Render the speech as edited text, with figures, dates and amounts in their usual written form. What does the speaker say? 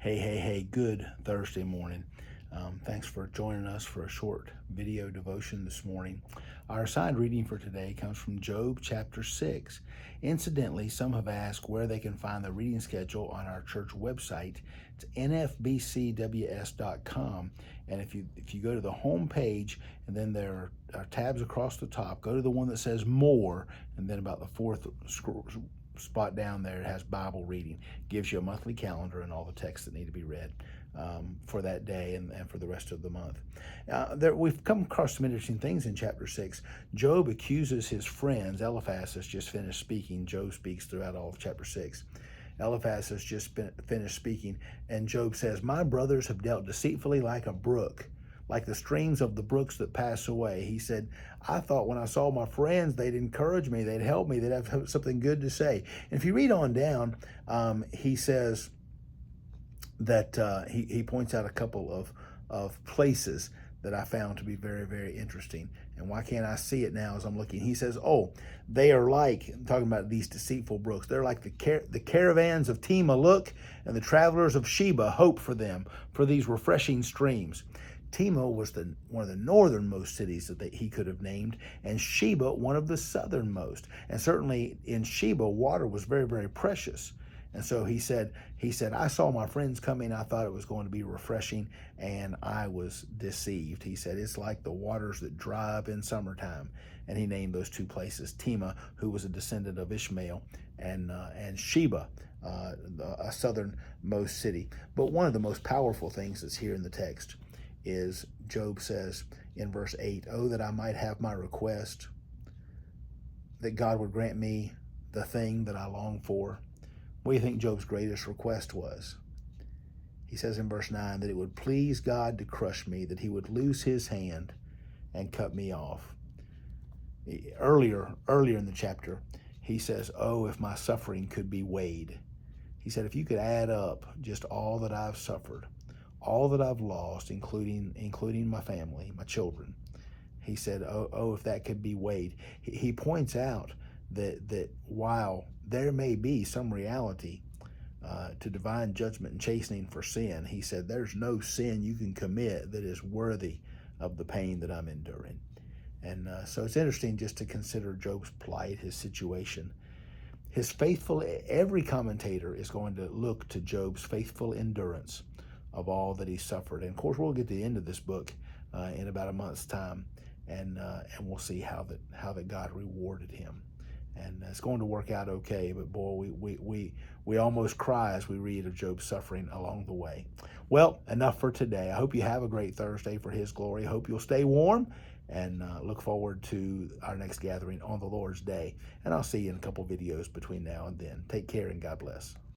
Hey, good Thursday morning. Thanks for joining us for a short video devotion this morning. Our assigned reading for today comes from Job chapter 6. Incidentally, some have asked where they can find the reading schedule on our church website. It's nfbcws.com. And if you go to the home page, and then there are tabs across the top, go to the one that says More, and then about the fourth spot down there, it has Bible reading. Gives you a monthly calendar and all the texts that need to be read for that day and for the rest of the month. We've come across some interesting things in chapter 6. Job accuses his friends. Eliphaz has just finished speaking. Job speaks throughout all of chapter 6. Eliphaz has just finished speaking, and Job says, "My brothers have dealt deceitfully like a brook, like the streams of the brooks that pass away." He said, "I thought when I saw my friends, they'd encourage me, they'd help me, they'd have something good to say." And if you read on down, he says that he points out a couple of places that I found to be very, very interesting. And why can't I see it now as I'm looking? He says, they are like, talking about these deceitful brooks, they're like the caravans of Tema look, and the travelers of Sheba hope for them, for these refreshing streams. Tema was one of the northernmost cities that he could have named, and Sheba one of the southernmost. And certainly in Sheba, water was very, very precious. And so he said, "I saw my friends coming. I thought it was going to be refreshing, and I was deceived." He said, "It's like the waters that dry up in summertime." And he named those two places, Tema, who was a descendant of Ishmael, and Sheba, a southernmost city. But one of the most powerful things that's here in the text is Job says in verse 8, "Oh, that I might have my request, that God would grant me the thing that I long for." What do you think Job's greatest request was? He says in verse 9 that it would please God to crush me, that he would loose his hand and cut me off. Earlier in the chapter, he says, "Oh, if my suffering could be weighed." He said, if you could add up just all that I've suffered, all that I've lost, including my family, my children. He said, if that could be weighed. He points out that while there may be some reality to divine judgment and chastening for sin, he said there's no sin you can commit that is worthy of the pain that I'm enduring. And so it's interesting just to consider Job's plight, his situation. Every commentator is going to look to Job's faithful endurance of all that he suffered. And of course, we'll get to the end of this book in about a month's time, and we'll see how that God rewarded him. And it's going to work out okay, but boy, we almost cry as we read of Job's suffering along the way. Well, enough for today. I hope you have a great Thursday for his glory. I hope you'll stay warm, and look forward to our next gathering on the Lord's Day. And I'll see you in a couple videos between now and then. Take care, and God bless.